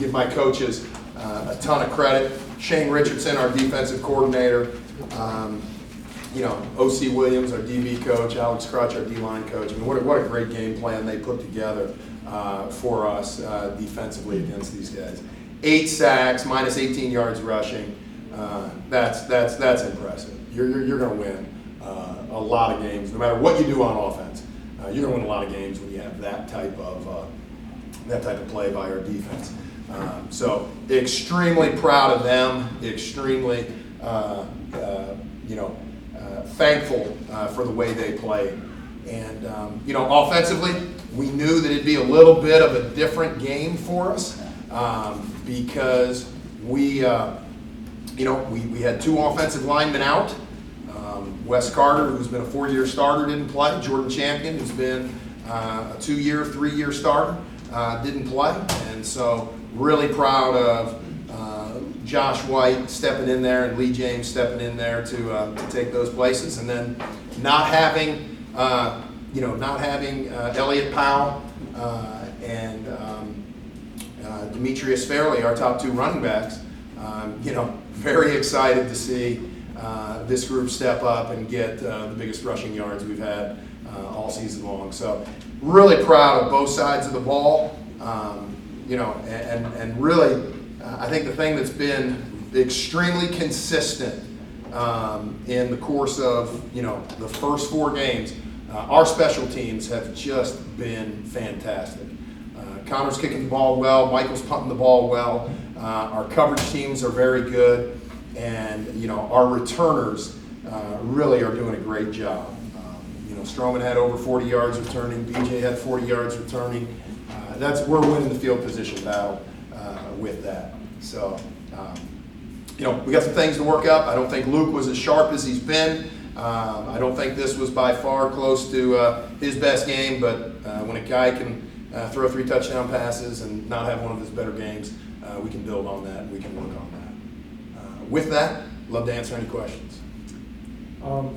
give my coaches a ton of credit. Shane Richardson, our defensive coordinator, O.C. Williams, our DB coach, Alex Crutch, our D-line coach. I mean, what a great game plan they put together for us defensively against these guys. 8 sacks, minus 18 yards rushing. That's impressive. You're going to win a lot of games, no matter what you do on offense. You're going to win a lot of games when you have that type of play by our defense. So extremely proud of them. Extremely, thankful for the way they played. And offensively, we knew that it'd be a little bit of a different game for us because we had 2 offensive linemen out. Wes Carter, who's been a 4-year starter, didn't play. Jordan Champion, who's been a 2-year, 3-year starter, didn't play. And so really proud of Josh White stepping in there and Lee James stepping in there to take those places. And then not having Elliott Powell and Demetrius Fairley, our top 2 running backs, very excited to see this group step up and get the biggest rushing yards we've had all season long. So really proud of both sides of the ball, and really I think the thing that's been extremely consistent in the course of the first 4 games, our special teams have just been fantastic. Connor's kicking the ball well, Michael's punting the ball well, our coverage teams are very good, and our returners really are doing a great job. Stroman had over 40 yards returning, BJ had 40 yards returning. We're winning the field position battle with that. So, we got some things to work up. I don't think Luke was as sharp as he's been. I don't think this was by far close to his best game, but when a guy can throw 3 touchdown passes and not have one of his better games, we can build on that and we can work on that. With that, love to answer any questions.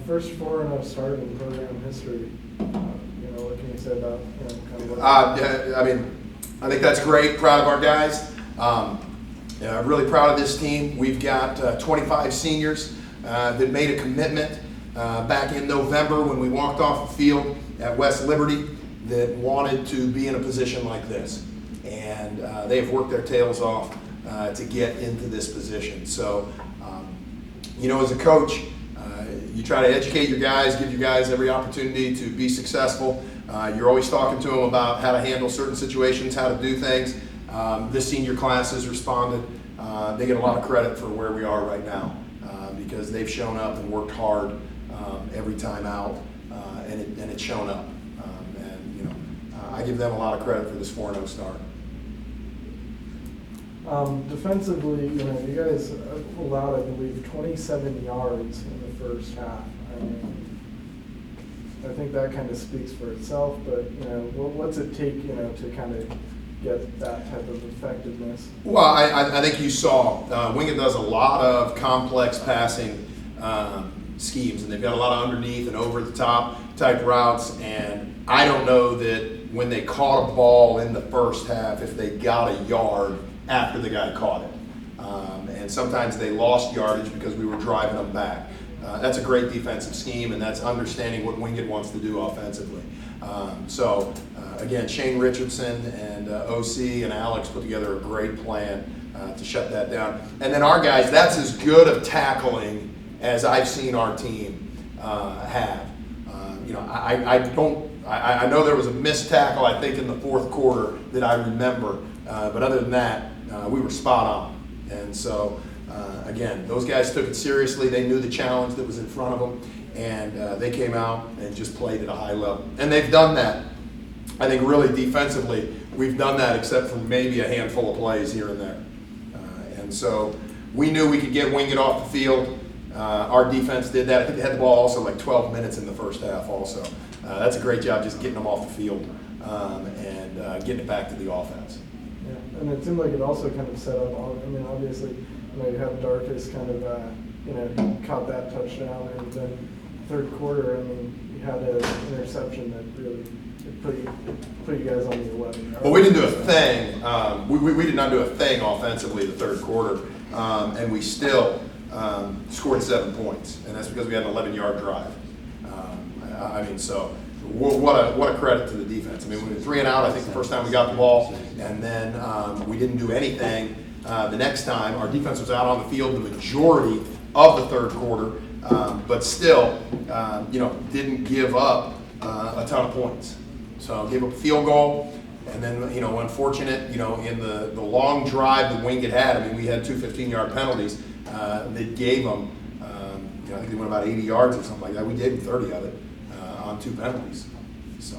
First 4-0 start in program history. What can you say about kind of what? I think that's great. Proud of our guys. Really proud of this team. We've got 25 seniors that made a commitment back in November when we walked off the field at West Liberty that wanted to be in a position like this. And they have worked their tails off to get into this position. So, as a coach, you try to educate your guys, give your guys every opportunity to be successful. You're always talking to them about how to handle certain situations, how to do things. This senior class has responded. They get a lot of credit for where we are right now because they've shown up and worked hard every time out, and it's shown up. I give them a lot of credit for this 4-0 start. Defensively, you guys allowed, I believe, 27 yards in the first half. I think that kind of speaks for itself, but what's it take, to kind of get that type of effectiveness? Well, I think you saw Wingate does a lot of complex passing schemes, and they've got a lot of underneath and over the top type routes, and I don't know that when they caught a ball in the first half if they got a yard after the guy caught it. And sometimes they lost yardage because we were driving them back. That's a great defensive scheme, and that's understanding what Wingate wants to do offensively. Again, Shane Richardson and OC and Alex put together a greid plan to shut that down. And then our guys, that's as good of tackling as I've seen our team have. I know there was a missed tackle, I think, in the 4th quarter that I remember, but other than that, we were spot on. And so, again, those guys took it seriously. They knew the challenge that was in front of them, and they came out and just played at a high level. And they've done that. I think really defensively, we've done that except for maybe a handful of plays here and there. And so we knew we could get Wingate off the field. Our defense did that. I think they had the ball also like 12 minutes in the first half also. That's a great job just getting them off the field and getting it back to the offense. Yeah, and it seemed like it also kind of set up, obviously, you have Darkus kind of, he caught that touchdown, and then 3rd quarter, you had an interception that really put you guys on the 11. Well, we didn't do a thing. We did not do a thing offensively the third quarter, and we still scored 7 points, and that's because we had an 11-yard drive. I mean, so what a credit to the defense. I mean, we were 3 and out, I think, the first time we got the ball, and then we didn't do anything the next time. Our defense was out on the field the majority of the third quarter, but still, didn't give up a ton of points. So gave up a field goal, and then, unfortunate, in the long drive that Wingate had, I mean, we had 2 15-yard penalties. They gave them, I think they went about 80 yards or something like that. We gave them 30 of it on 2 penalties. So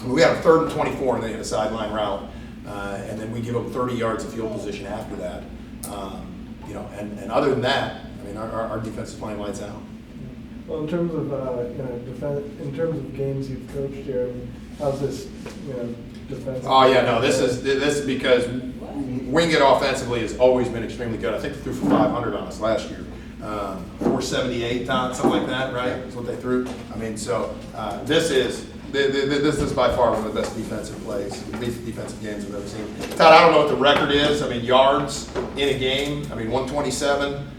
we had a 3rd and 24, and they had a sideline route, and then we give them 30 yards of field position after that. And other than that, I mean, our defense is playing lights out. Well, in terms of in terms of games you've coached here, I mean, how's this defense? Oh yeah, no, this is because Wingate offensively has always been extremely good. I think they threw for 500 on us last year, 478, something like that, right? Is what they threw. I mean, so this is by far one of the best defensive defensive games I've ever seen. Todd, I don't know what the record is. I mean, yards in a game. I mean, 127.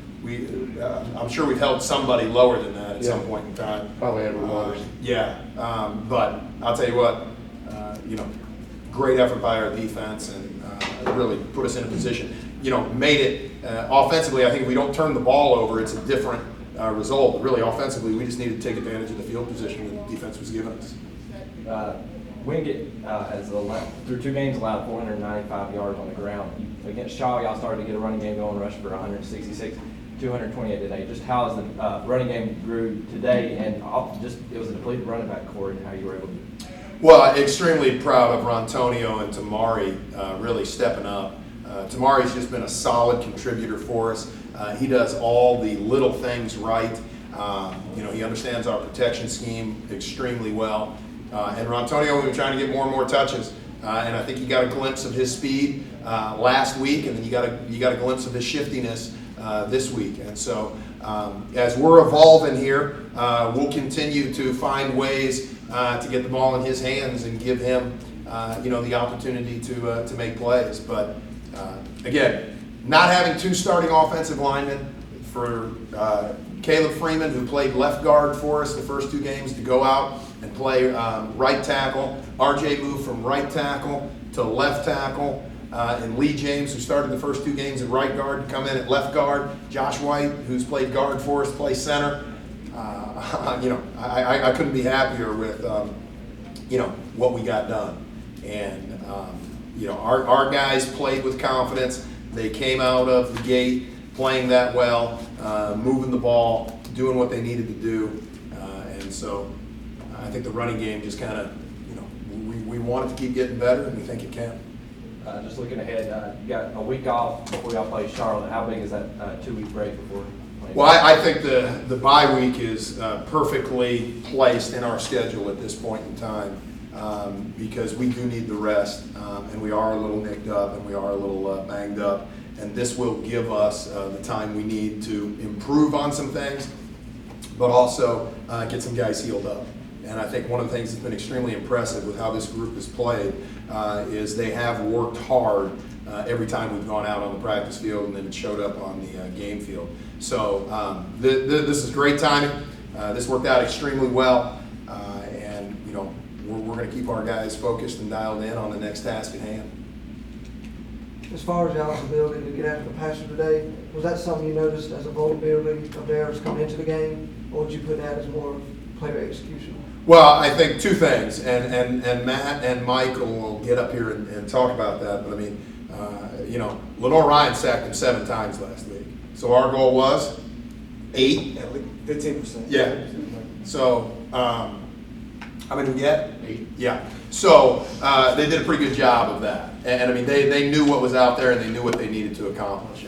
I'm sure we've held somebody lower than that at some point in time. Probably Edward Waters. But I'll tell you what, great effort by our defense, and really put us in a position. Made it offensively. I think if we don't turn the ball over, it's a different result. But really, offensively, we just needed to take advantage of the field position that the defense was giving us. Wingate has through 2 games allowed 495 yards on the ground. Against Shaw, y'all started to get a running game going, rush for 166, 228 today. Just how has the running game grew today, and it was a depleted running back core, and how you were able to? Well, extremely proud of Rontonio and Tamari really stepping up. Tamari's just been a solid contributor for us. He does all the little things right. He understands our protection scheme extremely well. And Rontonio, we've been trying to get more and more touches, and I think you got a glimpse of his speed last week, and then you got a glimpse of his shiftiness this week. And so, as we're evolving here, we'll continue to find ways to get the ball in his hands and give him, the opportunity to make plays. But again, not having 2 starting offensive linemen for Caleb Freeman, who played left guard for us the first 2 games, to go out and play right tackle. RJ moved from right tackle to left tackle. And Lee James, who started the first 2 games at right guard, to come in at left guard. Josh White, who's played guard for us, play center. I couldn't be happier with, what we got done. And, our guys played with confidence. They came out of the gate playing that well, moving the ball, doing what they needed to do. And so I think the running game just kind of, we want it to keep getting better, and we think it can. Just looking ahead, you got a week off before y'all play Charlotte. How big is that 2-week break before? Well, I think the bye week is perfectly placed in our schedule at this point in time, because we do need the rest, and we are a little nicked up, and we are a little banged up, and this will give us the time we need to improve on some things, but also get some guys healed up. And I think one of the things that's been extremely impressive with how this group has played is they have worked hard every time we've gone out on the practice field, and then it showed up on the game field. So this is great timing. This worked out extremely well, and we're going to keep our guys focused and dialed in on the next task at hand. As far as y'all's ability to get after the passer today, was that something you noticed as a vulnerability of theirs coming into the game, or would you put that as more of player execution? Well, I think 2 things, and Matt and Michael will get up here and talk about that. But I mean, Lenore Ryan sacked him 7 times last week. So our goal was 8. Yeah, 15%. Yeah. So how many did we get? 8. Yeah. So they did a pretty good job of that, and I mean they knew what was out there, and they knew what they needed to accomplish.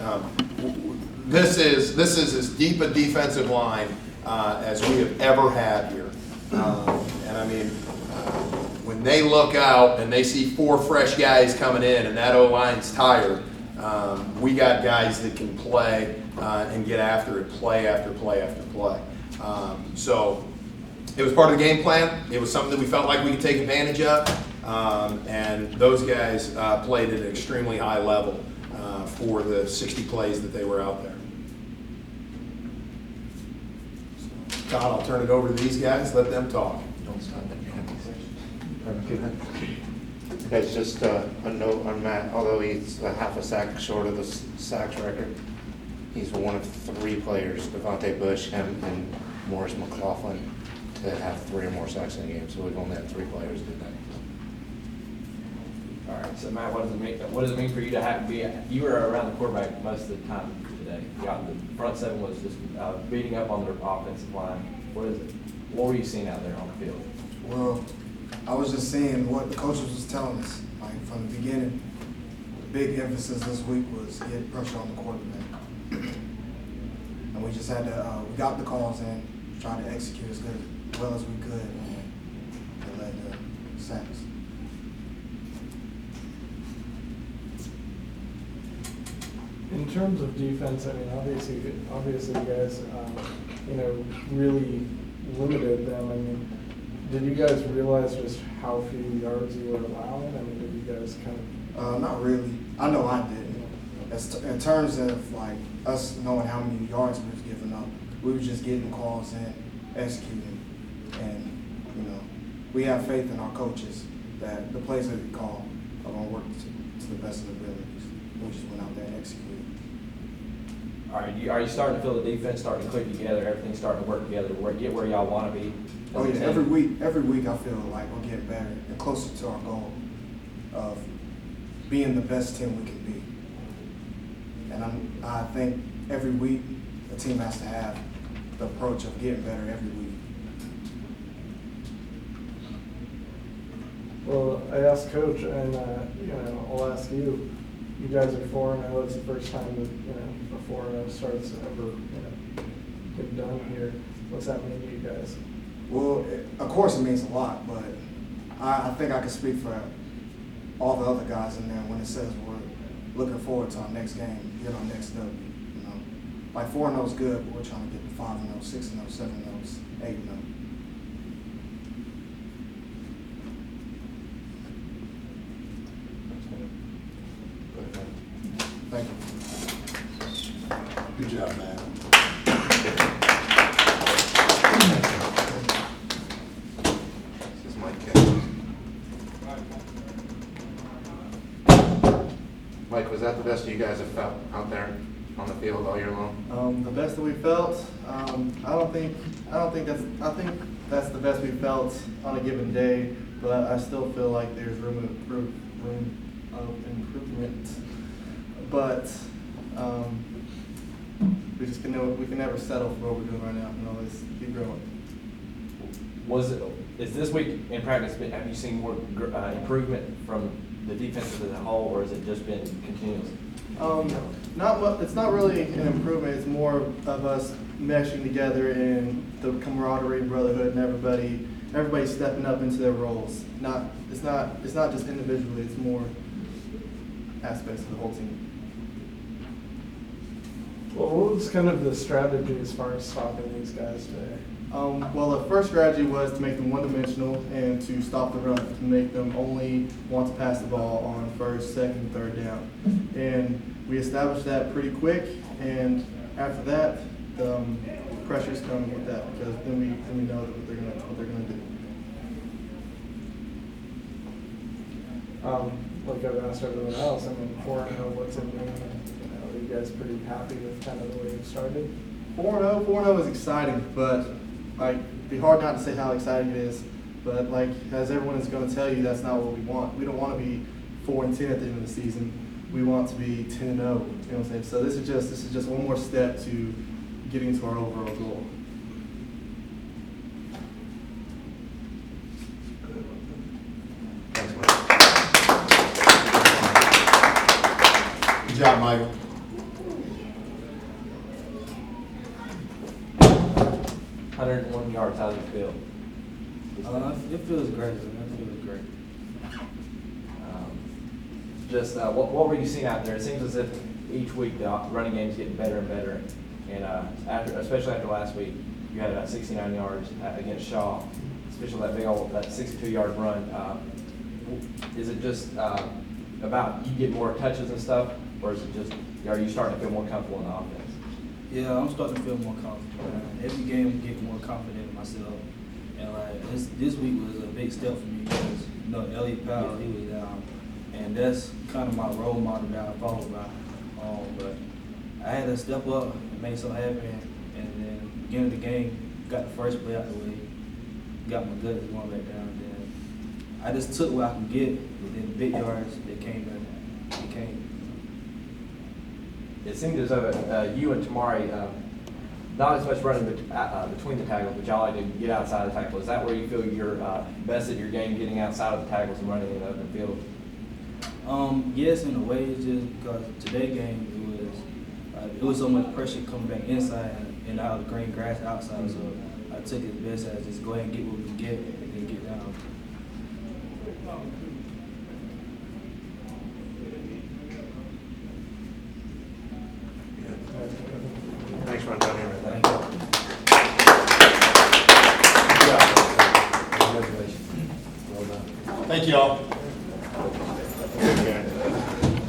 This is as deep a defensive line as we have ever had here. And I mean, when they look out and they see 4 fresh guys coming in, and that O-line's tired, we got guys that can play and get after it, play after play after play. So It was part of the game plan. It was something that we felt like we could take advantage of. And those guys played at an extremely high level for the 60 plays that they were out there. So, Todd, I'll turn it over to these guys. Let them talk. Don't stop it. Guys, just a note on Matt. Although he's a half a sack short of the sacks record, he's one of 3 players, Devontae Bush, him, and Morris McLaughlin, to have 3 or more sacks in a game. So we've only had 3 players do that. All right, so Matt, what does it mean for you to have you were around the quarterback most of the time today. The front 7 was just beating up on their offensive line. What were you seeing out there on the field? Well, I was just seeing what the coaches was telling us, like from the beginning. The big emphasis this week was get pressure on the quarterback. And we just had to, we got the calls in, tried to execute as well as we could, and it led to sacks. In terms of defense, I mean, obviously, you guys, really limited them. I mean, did you guys realize just how few yards you were allowing? I mean, did you guys kind of? Not really. I know I didn't. In terms of like us knowing how many yards we was giving up, we were just getting calls in, executing, and we have faith in our coaches that the plays that we call are going to work to the best of their abilities. We just went out there and executed. All right, are you starting to feel the defense starting to click together? Everything's starting to work together to get where y'all want to be? Oh yeah, every week I feel like we're getting better and closer to our goal of being the best team we can be. And I think every week the team has to have the approach of getting better every week. Well, I asked Coach, and I'll ask you. You guys are 4-0. It's the first time that a 4-0 starts ever been done here. What's that mean to you guys? Well, of course it means a lot, but I think I can speak for all the other guys in there when it says we're looking forward to our next game, get our next W. Like 4-0 is good, but we're trying to get to 5-0, 6-0, 7-0, 8-0. Thank you. Good job, man. This is Mike Keck. Mike, was that the best you guys have felt out there on the field all year long? The best that we felt, I think that's the best we felt on a given day, but I still feel like there's room of improvement. But we can never settle for what we're doing right now and always keep growing. Is this week in practice, have you seen more improvement from the defense as a whole, or has it just been continuous? It's not really an improvement. It's more of us meshing together in the camaraderie and brotherhood, and everybody stepping up into their roles. It's not just individually. It's more aspects of the whole team. Well, what was kind of the strategy as far as stopping these guys today? Well, the first strategy was to make them one-dimensional and to stop the run, to make them only want to pass the ball on first, second, third down. And we established that pretty quick, and after that, the pressure's coming with that, because then we know what they're gonna do. Like I've asked everyone else, I mean, 4-0, what's it mean? Are you guys pretty happy with kind of the way it started? 4-0 is exciting, but it'd be hard not to say how exciting it is. But as everyone is going to tell you, that's not what we want. We don't want to be 4-10 at the end of the season. We want to be 10-0. You know what I'm saying? So this is just one more step to getting to our overall goal. Thanks, Mike. Good job, Michael. Yards out of the field. It feels great. It feels great. What were you seeing out there? It seems as if each week the running game is getting better and better, and especially after last week, you had about 69 yards against Shaw, especially that big old, that 62-yard run. Is it just about you get more touches and stuff, or is it just, are you starting to feel more comfortable in the offense? Yeah, I'm starting to feel more comfortable. Every game I'm getting more confident in myself. And like this week was a big step for me because Elliot Powell, he was down, and that's kind of my role model that I follow by. But I had to step up and make something happen, and then beginning of the game, got the first play out the way, got my guts going back down. Then I just took what I can get, and then the big yards that came in. It came. It seemed as though you and Tamari, not as much running between the tackles, but y'all like to get outside the tackle. Is that where you feel you're best at your game, getting outside of the tackles and running in the open field? Yes, in a way, it's just because today's game it was so much pressure coming back inside and out of the green grass outside. So I took it best as just go ahead and get what we can get and then get down. Thanks, Rontonio. Thank you. Congratulations. Well done. Thank you all. Okay.